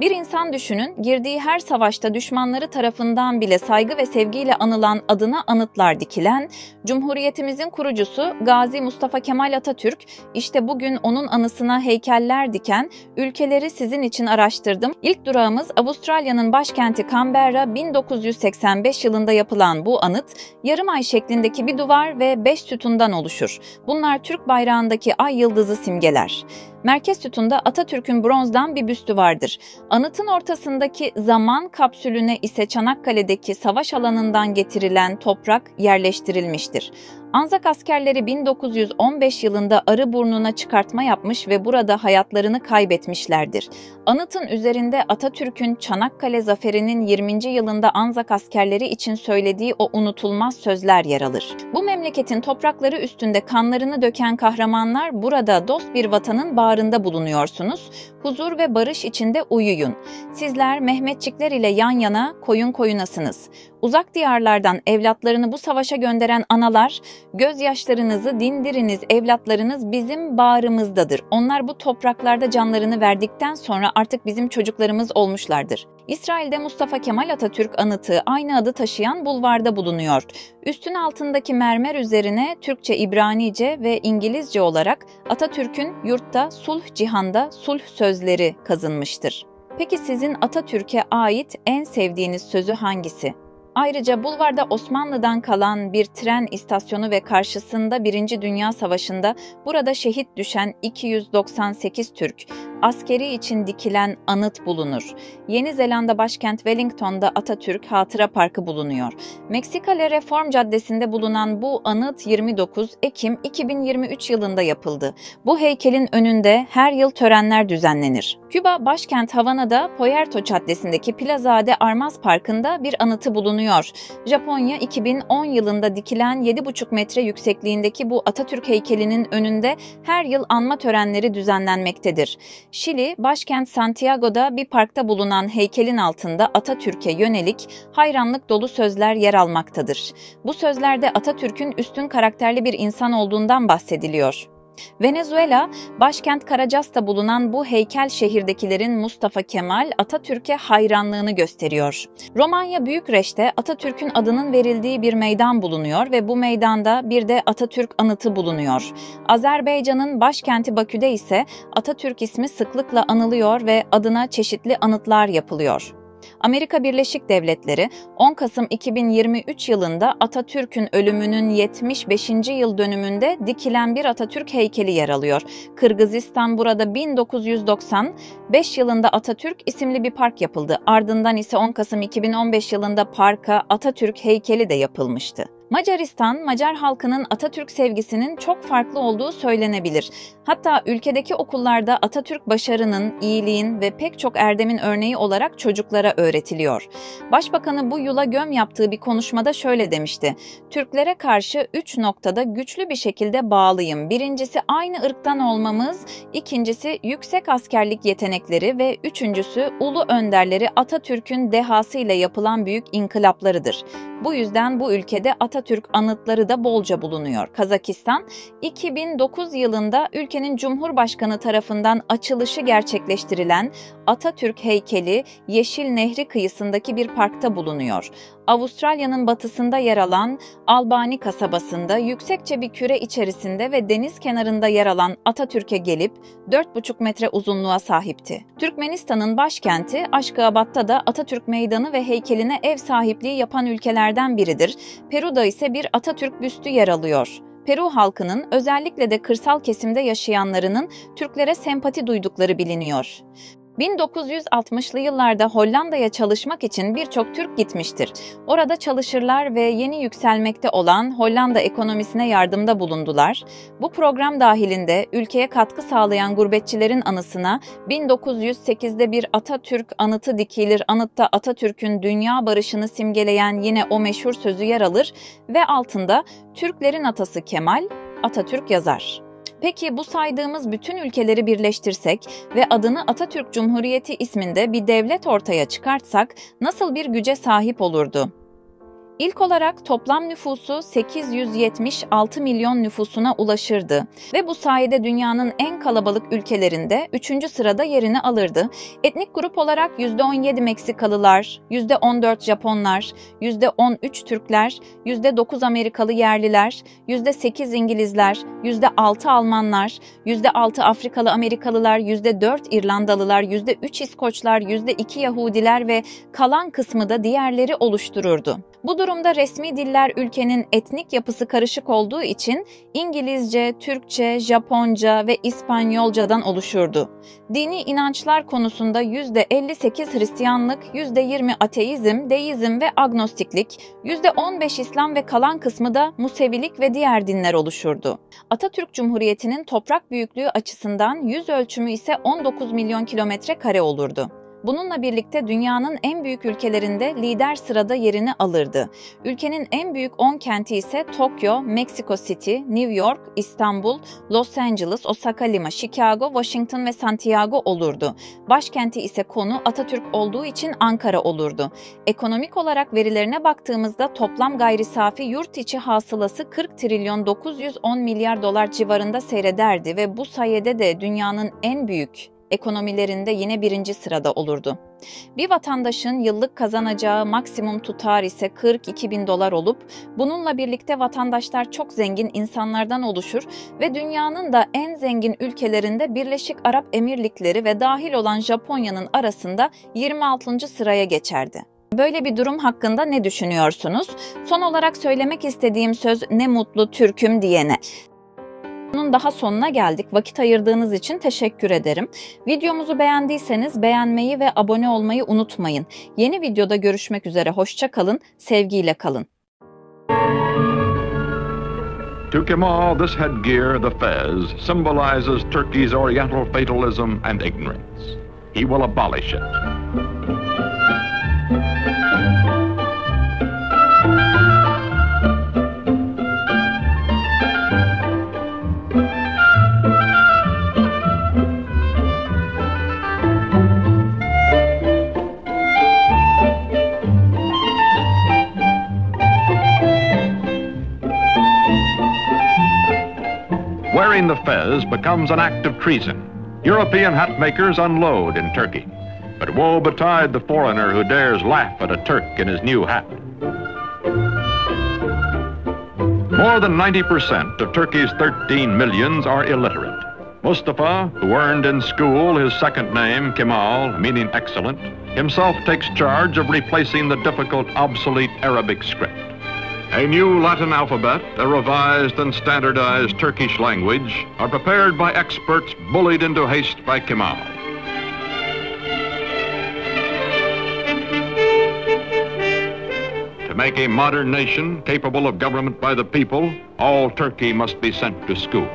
Bir insan düşünün, girdiği her savaşta düşmanları tarafından bile saygı ve sevgiyle anılan, adına anıtlar dikilen, Cumhuriyetimizin kurucusu Gazi Mustafa Kemal Atatürk, işte bugün onun anısına heykeller diken ülkeleri sizin için araştırdım. İlk durağımız Avustralya'nın başkenti Canberra. 1985 yılında yapılan bu anıt, yarım ay şeklindeki bir duvar ve 5 sütundan oluşur. Bunlar Türk bayrağındaki ay yıldızı simgeler. Merkez sütunda Atatürk'ün bronzdan bir büstü vardır. Anıtın ortasındaki zaman kapsülüne ise Çanakkale'deki savaş alanından getirilen toprak yerleştirilmiştir. Anzak askerleri 1915 yılında Arıburnu'na çıkartma yapmış ve burada hayatlarını kaybetmişlerdir. Anıtın üzerinde Atatürk'ün Çanakkale Zaferi'nin 20. yılında Anzak askerleri için söylediği o unutulmaz sözler yer alır. Bu memleketin toprakları üstünde kanlarını döken kahramanlar, burada dost bir vatanın bağrında bulunuyorsunuz. Huzur ve barış içinde uyuyun. Sizler Mehmetçikler ile yan yana, koyun koyunasınız. Uzak diyarlardan evlatlarını bu savaşa gönderen analar, gözyaşlarınızı dindiriniz, evlatlarınız bizim bağrımızdadır. Onlar bu topraklarda canlarını verdikten sonra artık bizim çocuklarımız olmuşlardır. İsrail'de Mustafa Kemal Atatürk anıtı aynı adı taşıyan bulvarda bulunuyor. Üstün altındaki mermer üzerine Türkçe, İbranice ve İngilizce olarak Atatürk'ün yurtta, sulh cihanda, sulh sözleri kazınmıştır. Peki sizin Atatürk'e ait en sevdiğiniz sözü hangisi? Ayrıca bulvarda Osmanlı'dan kalan bir tren istasyonu ve karşısında 1. Dünya Savaşı'nda burada şehit düşen 298 Türk, askeri için dikilen anıt bulunur. Yeni Zelanda başkent Wellington'da Atatürk Hatıra Parkı bulunuyor. Meksika Reform Caddesi'nde bulunan bu anıt 29 Ekim 2023 yılında yapıldı. Bu heykelin önünde her yıl törenler düzenlenir. Küba başkent Havana'da Puerto Caddesi'ndeki Plaza de Armas Parkı'nda bir anıtı bulunuyor. Japonya 2010 yılında dikilen 7,5 metre yüksekliğindeki bu Atatürk heykelinin önünde her yıl anma törenleri düzenlenmektedir. Şili, başkent Santiago'da bir parkta bulunan heykelin altında Atatürk'e yönelik hayranlık dolu sözler yer almaktadır. Bu sözlerde Atatürk'ün üstün karakterli bir insan olduğundan bahsediliyor. Venezuela, başkent Caracas'ta bulunan bu heykel şehirdekilerin Mustafa Kemal Atatürk'e hayranlığını gösteriyor. Romanya Bükreş'te Atatürk'ün adının verildiği bir meydan bulunuyor ve bu meydanda bir de Atatürk anıtı bulunuyor. Azerbaycan'ın başkenti Bakü'de ise Atatürk ismi sıklıkla anılıyor ve adına çeşitli anıtlar yapılıyor. Amerika Birleşik Devletleri 10 Kasım 2023 yılında Atatürk'ün ölümünün 75. yıl dönümünde dikilen bir Atatürk heykeli yer alıyor. Kırgızistan burada 1995 yılında Atatürk isimli bir park yapıldı. Ardından ise 10 Kasım 2015 yılında parka Atatürk heykeli de yapılmıştı. Macaristan, Macar halkının Atatürk sevgisinin çok farklı olduğu söylenebilir. Hatta ülkedeki okullarda Atatürk başarının, iyiliğin ve pek çok erdemin örneği olarak çocuklara öğretiliyor. Başbakanı bu yula göm yaptığı bir konuşmada şöyle demişti: "Türklere karşı 3 noktada güçlü bir şekilde bağlıyım. Birincisi aynı ırktan olmamız, ikincisi yüksek askerlik yetenekleri ve üçüncüsü ulu önderleri Atatürk'ün dehasıyla yapılan büyük inkılaplarıdır. Bu yüzden bu ülkede Atatürk anıtları da bolca bulunuyor." Kazakistan, 2009 yılında ülkenin Cumhurbaşkanı tarafından açılışı gerçekleştirilen Atatürk heykeli Yeşil Nehri kıyısındaki bir parkta bulunuyor. Avustralya'nın batısında yer alan Albany kasabasında yüksekçe bir küre içerisinde ve deniz kenarında yer alan Atatürk'e gelip 4,5 metre uzunluğa sahipti. Türkmenistan'ın başkenti Aşgabat'ta da Atatürk Meydanı ve heykeline ev sahipliği yapan ülkelerden biridir. Peru'da ise bir Atatürk büstü yer alıyor. Peru halkının, özellikle de kırsal kesimde yaşayanlarının Türklere sempati duydukları biliniyor. 1960'lı yıllarda Hollanda'ya çalışmak için birçok Türk gitmiştir. Orada çalışırlar ve yeni yükselmekte olan Hollanda ekonomisine yardımda bulundular. Bu program dahilinde ülkeye katkı sağlayan gurbetçilerin anısına 1908'de bir Atatürk anıtı dikilir. Anıtta Atatürk'ün dünya barışını simgeleyen yine o meşhur sözü yer alır ve altında "Türklerin atası Kemal, Atatürk" yazar. Peki bu saydığımız bütün ülkeleri birleştirsek ve adını Atatürk Cumhuriyeti isminde bir devlet ortaya çıkartsak nasıl bir güce sahip olurdu? İlk olarak toplam nüfusu 876 milyon nüfusuna ulaşırdı ve bu sayede dünyanın en kalabalık ülkelerinde 3. sırada yerini alırdı. Etnik grup olarak %17 Meksikalılar, %14 Japonlar, %13 Türkler, %9 Amerikalı yerliler, %8 İngilizler, %6 Almanlar, %6 Afrikalı Amerikalılar, %4 İrlandalılar, %3 İskoçlar, %2 Yahudiler ve kalan kısmı da diğerleri oluştururdu. Bu durumda resmi diller ülkenin etnik yapısı karışık olduğu için İngilizce, Türkçe, Japonca ve İspanyolcadan oluşurdu. Dini inançlar konusunda %58 Hristiyanlık, %20 ateizm, deizm ve agnostiklik, %15 İslam ve kalan kısmı da Musevilik ve diğer dinler oluşurdu. Atatürk Cumhuriyeti'nin toprak büyüklüğü açısından yüz ölçümü ise 19 milyon kilometre kare olurdu. Bununla birlikte dünyanın en büyük ülkelerinde lider sırada yerini alırdı. Ülkenin en büyük 10 kenti ise Tokyo, Mexico City, New York, İstanbul, Los Angeles, Osaka, Lima, Chicago, Washington ve Santiago olurdu. Başkenti ise konu Atatürk olduğu için Ankara olurdu. Ekonomik olarak verilerine baktığımızda toplam gayri safi yurt içi hasılası 40 trilyon 910 milyar dolar civarında seyrederdi ve bu sayede de dünyanın en büyük ekonomilerinde yine 1. sırada olurdu. Bir vatandaşın yıllık kazanacağı maksimum tutar ise 42 bin dolar olup, bununla birlikte vatandaşlar çok zengin insanlardan oluşur ve dünyanın da en zengin ülkelerinde Birleşik Arap Emirlikleri ve dahil olan Japonya'nın arasında 26. sıraya geçerdi. Böyle bir durum hakkında ne düşünüyorsunuz? Son olarak söylemek istediğim söz ne mutlu Türk'üm diyene. Bunun daha sonuna geldik. Vakit ayırdığınız için teşekkür ederim. Videomuzu beğendiyseniz beğenmeyi ve abone olmayı unutmayın. Yeni videoda görüşmek üzere. Hoşça kalın, sevgiyle kalın. To Kemal, this headgear, the fez, symbolizes Turkey's Oriental fatalism and ignorance. He will abolish it. Wearing the fez becomes an act of treason. European hat makers unload in Turkey. But woe betide the foreigner who dares laugh at a Turk in his new hat. More than 90% of Turkey's 13 millions are illiterate. Mustafa, who earned in school his second name, Kemal, meaning excellent, himself takes charge of replacing the difficult, obsolete Arabic script. A new Latin alphabet, a revised and standardized Turkish language are prepared by experts bullied into haste by Kemal. To make a modern nation capable of government by the people, all Turkey must be sent to school.